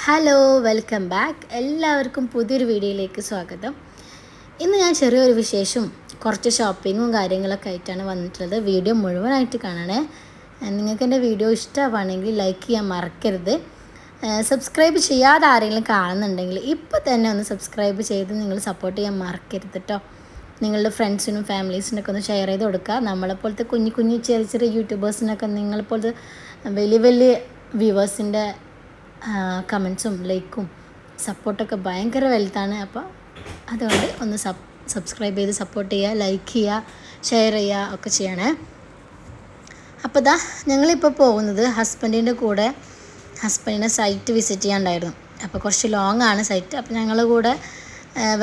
Hello welcome back. എല്ലാവർക്കും പുതിയൊരു വീഡിയോയിലേക്ക് സ്വാഗതം. ഇന്ന് ഞാൻ ചെറിയൊരു വിശേഷം കുറച്ച് ഷോപ്പിങ്ങും കാര്യങ്ങളൊക്കെ ആയിട്ടാണ് വന്നിട്ടുള്ളത്. വീഡിയോ മുഴുവനായിട്ട് കാണണേ. നിങ്ങൾക്ക് എൻ്റെ വീഡിയോ ഇഷ്ടമാണെങ്കിൽ ലൈക്ക് ചെയ്യാൻ മറക്കരുത്. സബ്സ്ക്രൈബ് ചെയ്യാതെ ആരെങ്കിലും കാണുന്നുണ്ടെങ്കിൽ ഇപ്പോൾ തന്നെ ഒന്ന് സബ്സ്ക്രൈബ് ചെയ്ത് നിങ്ങൾ സപ്പോർട്ട് ചെയ്യാൻ മറക്കരുത് കേട്ടോ. നിങ്ങളുടെ ഫ്രണ്ട്സിനും ഫാമിലീസിനൊക്കെ ഒന്ന് ഷെയർ ചെയ്ത് കൊടുക്കുക. നമ്മളെപ്പോലത്തെ കുഞ്ഞു കുഞ്ഞു ചെറിയ ചെറിയ യൂട്യൂബേഴ്സിനൊക്കെ നിങ്ങളെപ്പോലത്തെ വലിയ വലിയ വ്യൂവേഴ്സിൻ്റെ കമൻസും ലൈക്കും സപ്പോർട്ടൊക്കെ ഭയങ്കര വലുതാണ്. അപ്പോൾ അതുകൊണ്ട് ഒന്ന് സബ്സ്ക്രൈബ് ചെയ്ത് സപ്പോർട്ട് ചെയ്യുക, ലൈക്ക് ചെയ്യുക, ഷെയർ ചെയ്യുക ഒക്കെ ചെയ്യണേ. അപ്പോൾ ഞങ്ങളിപ്പോൾ പോകുന്നത് ഹസ്ബൻഡിൻ്റെ കൂടെ ഹസ്ബൻഡിൻ്റെ സൈറ്റ് വിസിറ്റ് ചെയ്യാനുണ്ടായിരുന്നു. അപ്പോൾ കുറച്ച് ലോങ് ആണ് സൈറ്റ്. അപ്പോൾ ഞങ്ങൾ കൂടെ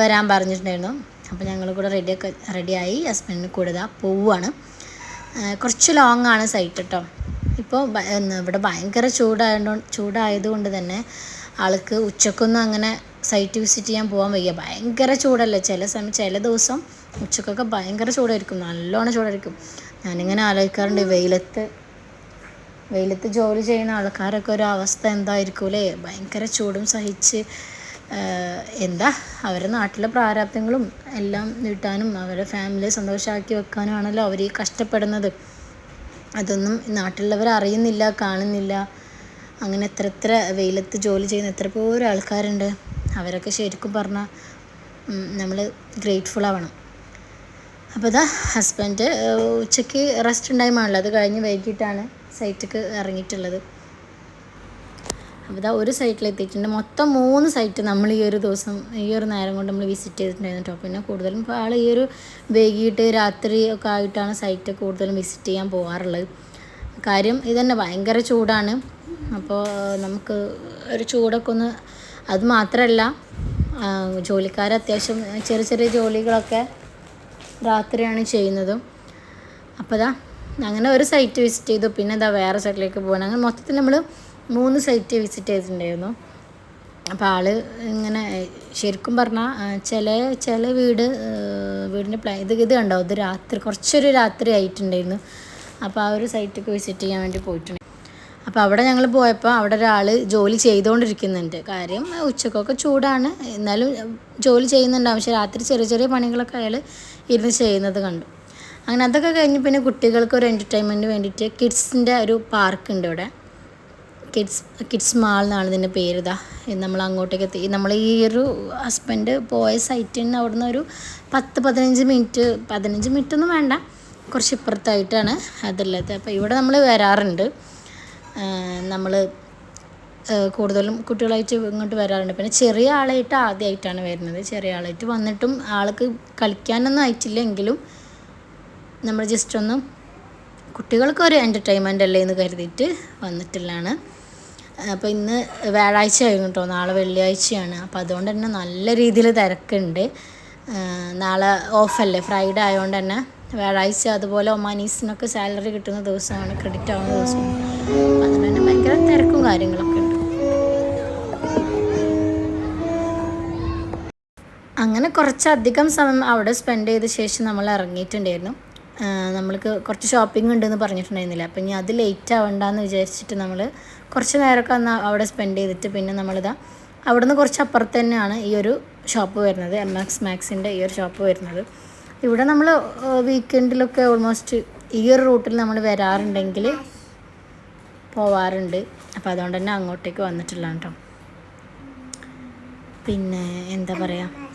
വരാൻ പറഞ്ഞിട്ടുണ്ടായിരുന്നു. അപ്പോൾ ഞങ്ങൾ കൂടെ റെഡിയായി ഹസ്ബൻഡിന് കൂടെ പോവുകയാണ്. കുറച്ച് ലോങ് ആണ് സൈറ്റ് കേട്ടോ. ഇപ്പോൾ ഇവിടെ ഭയങ്കര ചൂടായതുകൊണ്ട് തന്നെ ആൾക്ക് ഉച്ചക്കൊന്നും അങ്ങനെ സൈറ്റ് വിസിറ്റ് ചെയ്യാൻ പോകാൻ വയ്യ. ഭയങ്കര ചൂടല്ലേ ചില ദിവസം ഉച്ചക്കൊക്കെ ഭയങ്കര ചൂടായിരിക്കും, നല്ലോണം ചൂടായിരിക്കും. ഞാനിങ്ങനെ ആലോചിക്കാറുണ്ട്, വെയിലത്ത് ജോലി ചെയ്യുന്ന ആൾക്കാരൊക്കെ ഒരു അവസ്ഥ എന്തായിരിക്കും അല്ലേ? ഭയങ്കര ചൂടും സഹിച്ച് അവരുടെ നാട്ടിലെ പ്രാരാബ്ദങ്ങളും എല്ലാം നീട്ടാനും അവരുടെ ഫാമിലിയെ സന്തോഷമാക്കി വെക്കാനുമാണല്ലോ അവർ ഈ കഷ്ടപ്പെടുന്നത്. അതൊന്നും നാട്ടിലുള്ളവർ അറിയുന്നില്ല, കാണുന്നില്ല. അങ്ങനെ എത്ര വെയിലത്ത് ജോലി ചെയ്യുന്ന എത്ര പോലും ആൾക്കാരുണ്ട്. അവരൊക്കെ ശരിക്കും പറഞ്ഞാൽ നമ്മൾ ഗ്രേറ്റ്ഫുൾ ആവണം. അപ്പോൾ ഹസ്ബൻഡ് ഉച്ചയ്ക്ക് റെസ്റ്റ് ടൈമാണല്ലോ, അത് കഴിഞ്ഞ് വൈകിട്ടാണ് സൈറ്റിക്ക് ഇറങ്ങിയിട്ടുള്ളത്. അപ്പോൾ ഒരു സൈറ്റിലെത്തിയിട്ടുണ്ട്. മൊത്തം 3 സൈറ്റ് നമ്മൾ ഈ ഒരു ദിവസം ഈ ഒരു നേരം കൊണ്ട് നമ്മൾ വിസിറ്റ് ചെയ്തിട്ടുണ്ടായിരുന്നു കേട്ടോ. പിന്നെ കൂടുതലും ഇപ്പോൾ ആൾ ഈ ഒരു വൈകിട്ട് രാത്രി ഒക്കെ ആയിട്ടാണ് സൈറ്റ് കൂടുതലും വിസിറ്റ് ചെയ്യാൻ പോകാറുള്ളത്. കാര്യം ഇതന്നെ ഭയങ്കര ചൂടാണ്. അപ്പോൾ നമുക്ക് ഒരു ചൂടൊക്കെ ഒന്ന്, അത് മാത്രമല്ല ജോലിക്കാർ അത്യാവശ്യം ചെറിയ ചെറിയ ജോലികളൊക്കെ രാത്രിയാണ് ചെയ്യുന്നതും. അപ്പോൾ അങ്ങനെ ഒരു സൈറ്റ് വിസിറ്റ് ചെയ്തു. പിന്നെ വേറെ സൈറ്റിലേക്ക് പോകണം. അങ്ങനെ മൊത്തത്തിൽ നമ്മൾ 3 സൈറ്റ് വിസിറ്റ് ചെയ്തിട്ടുണ്ടായിരുന്നു. അപ്പോൾ ആൾ ഇങ്ങനെ ശരിക്കും പറഞ്ഞാൽ ചില വീടിൻ്റെ ഇത് കണ്ടോ, ഇത് കുറച്ചൊരു രാത്രി ആയിട്ടുണ്ടായിരുന്നു. അപ്പോൾ ആ ഒരു സൈറ്റൊക്കെ വിസിറ്റ് ചെയ്യാൻ വേണ്ടി പോയിട്ടുണ്ട്. അപ്പോൾ അവിടെ ഞങ്ങൾ പോയപ്പോൾ അവിടെ ഒരാൾ ജോലി ചെയ്തുകൊണ്ടിരിക്കുന്നുണ്ട്. കാര്യം ഉച്ചക്കൊക്കെ ചൂടാണ്, എന്നാലും ജോലി ചെയ്യുന്നുണ്ടാവും. പക്ഷേ രാത്രി ചെറിയ ചെറിയ പണികളൊക്കെ അയാൾ ഇരുന്ന് ചെയ്യുന്നത് കണ്ടു. അങ്ങനെ അതൊക്കെ കഴിഞ്ഞ് പിന്നെ കുട്ടികൾക്ക് ഒരു എൻ്റർടൈൻമെൻറ്റിന് വേണ്ടിയിട്ട് കിഡ്സിൻ്റെ ഒരു പാർക്കുണ്ട് ഇവിടെ. കിഡ്സ് മാൾ എന്നാണ് ഇതിൻ്റെ പേര്. നമ്മൾ അങ്ങോട്ടേക്ക് എത്തി. നമ്മൾ ഈ ഒരു ഹസ്ബൻഡ് പോയ സൈറ്റിൽ നിന്ന് അവിടുന്ന് ഒരു 10-15 മിനിറ്റൊന്നും വേണ്ട, കുറച്ച് ഇപ്പുറത്തായിട്ടാണ് അതുള്ളത്. അപ്പോൾ ഇവിടെ നമ്മൾ വരാറുണ്ട്. നമ്മൾ കൂടുതലും കുട്ടികളായിട്ട് ഇങ്ങോട്ട് വരാറുണ്ട്. പിന്നെ ചെറിയ ആളായിട്ട് ആദ്യമായിട്ടാണ് വരുന്നത്. ചെറിയ ആളായിട്ട് വന്നിട്ടും ആൾക്ക് കളിക്കാനൊന്നും ആയിട്ടില്ല, എങ്കിലും നമ്മൾ ജസ്റ്റ് ഒന്ന് കുട്ടികൾക്കൊരു എൻ്റർടൈൻമെൻ്റ് അല്ലേ എന്ന് കരുതിയിട്ട് വന്നിട്ടുള്ളതാണ്. അപ്പോൾ ഇന്ന് വ്യാഴാഴ്ച ആയിരുന്നു കേട്ടോ, നാളെ വെള്ളിയാഴ്ചയാണ്. അപ്പോൾ അതുകൊണ്ട് തന്നെ നല്ല രീതിയിൽ തിരക്കുണ്ട്. നാളെ ഓഫല്ലേ, ഫ്രൈഡേ ആയതുകൊണ്ട് തന്നെ വ്യാഴാഴ്ച. അതുപോലെ ഒമാനീസിനൊക്കെ സാലറി കിട്ടുന്ന ദിവസമാണ്, ക്രെഡിറ്റ് ആവുന്ന ദിവസമാണ്. അതുകൊണ്ട് തന്നെ ഭയങ്കര തിരക്കും കാര്യങ്ങളൊക്കെ ഉണ്ട്. അങ്ങനെ കുറച്ചധികം സമയം അവിടെ സ്പെൻഡ് ചെയ്ത ശേഷം നമ്മൾ ഇറങ്ങിയിട്ടുണ്ടായിരുന്നു. നമ്മൾക്ക് കുറച്ച് ഷോപ്പിംഗ് ഉണ്ടെന്ന് പറഞ്ഞിട്ടുണ്ടായിരുന്നില്ല. അപ്പം ഇനി അത് ലേറ്റ് ആവണ്ടെന്ന് വിചാരിച്ചിട്ട് നമ്മൾ കുറച്ച് നേരമൊക്കെ അന്ന് അവിടെ സ്പെൻഡ് ചെയ്തിട്ട് പിന്നെ അവിടെ നിന്ന് കുറച്ച് അപ്പുറത്ത് തന്നെയാണ് ഈ ഒരു ഷോപ്പ് വരുന്നത്, MX Maxൻ്റെ ഈ ഒരു ഷോപ്പ് വരുന്നത്. ഇവിടെ നമ്മൾ വീക്കെൻഡിലൊക്കെ ഓൾമോസ്റ്റ് ഈ ഒരു റൂട്ടിൽ നമ്മൾ വരാറുണ്ടെങ്കിൽ പോവാറുണ്ട്. അപ്പോൾ അതുകൊണ്ട് തന്നെ അങ്ങോട്ടേക്ക് വന്നിട്ടുള്ള കേട്ടോ. പിന്നെ എന്താ പറയുക,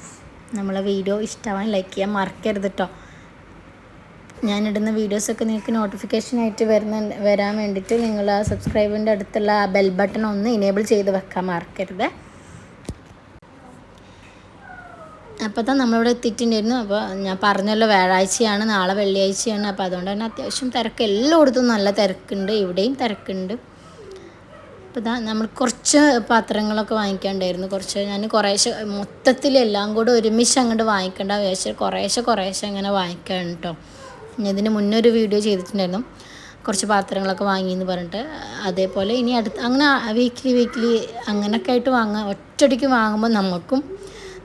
നമ്മളെ വീഡിയോ ഇഷ്ടമാവാൻ ലൈക്ക് ചെയ്യാൻ മറക്കരുത് കേട്ടോ. ഞാനിടുന്ന വീഡിയോസൊക്കെ നിങ്ങൾക്ക് നോട്ടിഫിക്കേഷനായിട്ട് വരാൻ വേണ്ടിയിട്ട് നിങ്ങൾ ആ സബ്സ്ക്രൈബിൻ്റെ അടുത്തുള്ള ആ ബെൽ ബട്ടൺ ഒന്ന് ഇനേബിൾ ചെയ്ത് വെക്കാൻ മറക്കരുത്. അപ്പോൾ നമ്മളിവിടെ എത്തിയിട്ടുണ്ടായിരുന്നു. അപ്പോൾ ഞാൻ പറഞ്ഞല്ലോ വ്യാഴാഴ്ചയാണ്, നാളെ വെള്ളിയാഴ്ചയാണ്. അപ്പോൾ അതുകൊണ്ട് തന്നെ അത്യാവശ്യം തിരക്ക്, എല്ലായിടത്തും നല്ല തിരക്കുണ്ട്, ഇവിടെയും തിരക്കുണ്ട്. അപ്പോൾ നമ്മൾ കുറച്ച് പാത്രങ്ങളൊക്കെ വാങ്ങിക്കാണ്ടായിരുന്നു. ഞാൻ കുറേശ്ശെ മൊത്തത്തിലെല്ലാം കൂടെ ഒരുമിച്ച് അങ്ങോട്ട് വാങ്ങിക്കേണ്ട വിചാരിച്ച് കുറേശ്ശെ അങ്ങനെ വാങ്ങിക്കാൻ കേട്ടോ. ഞാൻ ഇതിന് മുന്നേ ഒരു വീഡിയോ ചെയ്തിട്ടുണ്ടായിരുന്നു, കുറച്ച് പാത്രങ്ങളൊക്കെ വാങ്ങിയെന്ന് പറഞ്ഞിട്ട്. അതേപോലെ ഇനി അങ്ങനെ വീക്ക്ലി അങ്ങനെയൊക്കെ ആയിട്ട് ഒറ്റയടിക്ക് വാങ്ങുമ്പോൾ നമുക്കും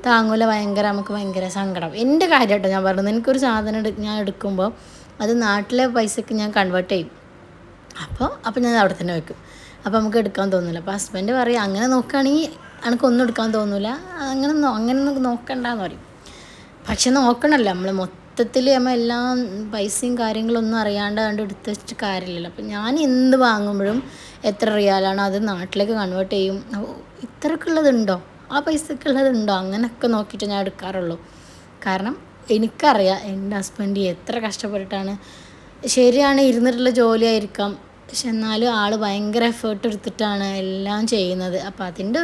താങ്ങൂല, നമുക്ക് ഭയങ്കര സങ്കടം. എൻ്റെ കാര്യമായിട്ടോ ഞാൻ പറഞ്ഞത്. എനിക്കൊരു സാധനം ഞാൻ എടുക്കുമ്പോൾ അത് നാട്ടിലെ പൈസക്ക് ഞാൻ കൺവേർട്ട് ചെയ്യും. അപ്പോൾ ഞാൻ അവിടെ തന്നെ വയ്ക്കും. അപ്പോൾ നമുക്ക് എടുക്കാൻ തോന്നില്ല. അപ്പോൾ ഹസ്ബൻഡ് പറയും അങ്ങനെ നോക്കുകയാണെങ്കിൽ എനിക്കൊന്നും എടുക്കാൻ തോന്നില്ല, അങ്ങനെയൊന്നും നോക്കണ്ടെന്ന് പറയും. പക്ഷെ നോക്കണമല്ലോ നമ്മൾ മൊത്തത്തിൽ നമ്മൾ എല്ലാം പൈസയും കാര്യങ്ങളൊന്നും അറിയാണ്ട് കണ്ട് എടുത്ത് വെച്ചിട്ട് കാര്യമില്ലല്ലോ. അപ്പം ഞാൻ എന്ത് വാങ്ങുമ്പോഴും എത്ര റിയാലാണോ അത് നാട്ടിലേക്ക് കൺവേർട്ട് ചെയ്യും. ഇത്രക്കുള്ളതുണ്ടോ, ആ പൈസക്കുള്ളതുണ്ടോ, അങ്ങനെയൊക്കെ നോക്കിയിട്ട് ഞാൻ എടുക്കാറുള്ളൂ. കാരണം എനിക്കറിയാം എൻ്റെ ഹസ്ബൻഡ് എത്ര കഷ്ടപ്പെട്ടിട്ടാണ്, ശരിയാണ് ഇരുന്നിട്ടുള്ള ജോലിയായിരിക്കാം, പക്ഷെ എന്നാലും ആൾ ഭയങ്കര എഫേർട്ട് എടുത്തിട്ടാണ് എല്ലാം ചെയ്യുന്നത്. അപ്പോൾ അതിൻ്റെ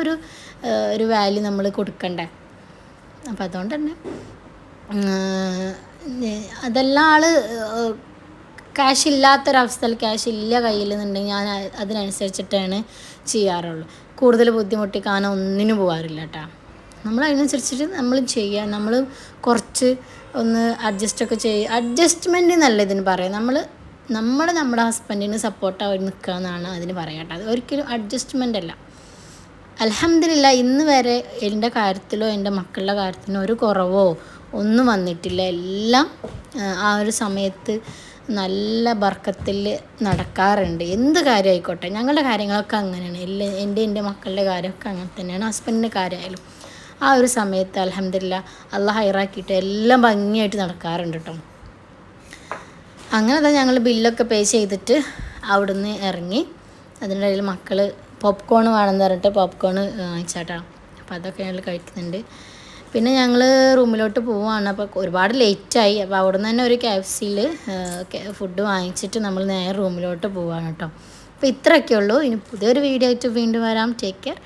ഒരു വാല്യൂ നമ്മൾ കൊടുക്കണ്ടേ. അപ്പോൾ അതുകൊണ്ട് തന്നെ അതെല്ലാം ആൾ ക്യാഷ് ഇല്ലാത്തൊരവസ്ഥയിൽ, ക്യാഷ് ഇല്ല കയ്യിൽ നിന്നുണ്ടെങ്കിൽ ഞാൻ അതിനനുസരിച്ചിട്ടാണ് ചെയ്യാറുള്ളൂ. കൂടുതൽ ബുദ്ധിമുട്ടിക്കാനോ ഒന്നിനും പോകാറില്ല കേട്ടോ. നമ്മൾ അതിനനുസരിച്ചിട്ട് നമ്മൾ ചെയ്യുക. നമ്മൾ കുറച്ച് ഒന്ന് അഡ്ജസ്റ്റൊക്കെ ചെയ്യുക. അഡ്ജസ്റ്റ്മെൻറ്റ് എന്നല്ല ഇതിന് പറയാം. നമ്മുടെ ഹസ്ബൻഡിന് സപ്പോർട്ടായി നിൽക്കുക എന്നാണ് അതിന് പറയാം കേട്ടോ. അത് ഒരിക്കലും അഡ്ജസ്റ്റ്മെൻ്റ് അല്ല. അൽഹംദുലില്ലാ ഇന്ന് വരെ എൻ്റെ കാര്യത്തിലോ എൻ്റെ മക്കളുടെ കാര്യത്തിനോ ഒരു കുറവോ ഒന്നും വന്നിട്ടില്ല. എല്ലാം ആ ഒരു സമയത്ത് നല്ല ബർക്കത്തിൽ നടക്കാറുണ്ട്. എന്ത് കാര്യമായിക്കോട്ടെ, ഞങ്ങളുടെ കാര്യങ്ങളൊക്കെ അങ്ങനെയാണ്. എൻ്റെ മക്കളുടെ കാര്യമൊക്കെ അങ്ങനെ തന്നെയാണ്. ഹസ്ബൻഡിൻ്റെ കാര്യമായാലും ആ ഒരു സമയത്ത് അൽഹംദുലില്ലാ അള്ളാഹ് ഹൈറാക്കിയിട്ട് എല്ലാം ഭംഗിയായിട്ട് നടക്കാറുണ്ട് കേട്ടോ. അങ്ങനെ ഞങ്ങൾ ബില്ലൊക്കെ പേ ചെയ്തിട്ട് അവിടുന്ന് ഇറങ്ങി. അതിനിടയിൽ മക്കൾ പോപ്കോൺ വേണമെന്ന് പറഞ്ഞിട്ട് പോപ്കോൺ വാങ്ങിച്ചാട്ടോ. അപ്പോൾ അതൊക്കെ ഞങ്ങൾ കഴിക്കുന്നുണ്ട്. പിന്നെ ഞങ്ങൾ റൂമിലോട്ട് പോവുകയാണ്. അപ്പോൾ ഒരുപാട് ലേറ്റായി. അപ്പോൾ അവിടെ നിന്ന് തന്നെ ഒരു KFCയിൽ ഫുഡ് വാങ്ങിച്ചിട്ട് നമ്മൾ നേരെ റൂമിലോട്ട് പോവുകയാണ് കേട്ടോ. അപ്പോൾ ഇത്രയൊക്കെ ഉള്ളൂ. ഇനി പുതിയൊരു വീഡിയോ ആയിട്ട് വീണ്ടും വരാം. Take care.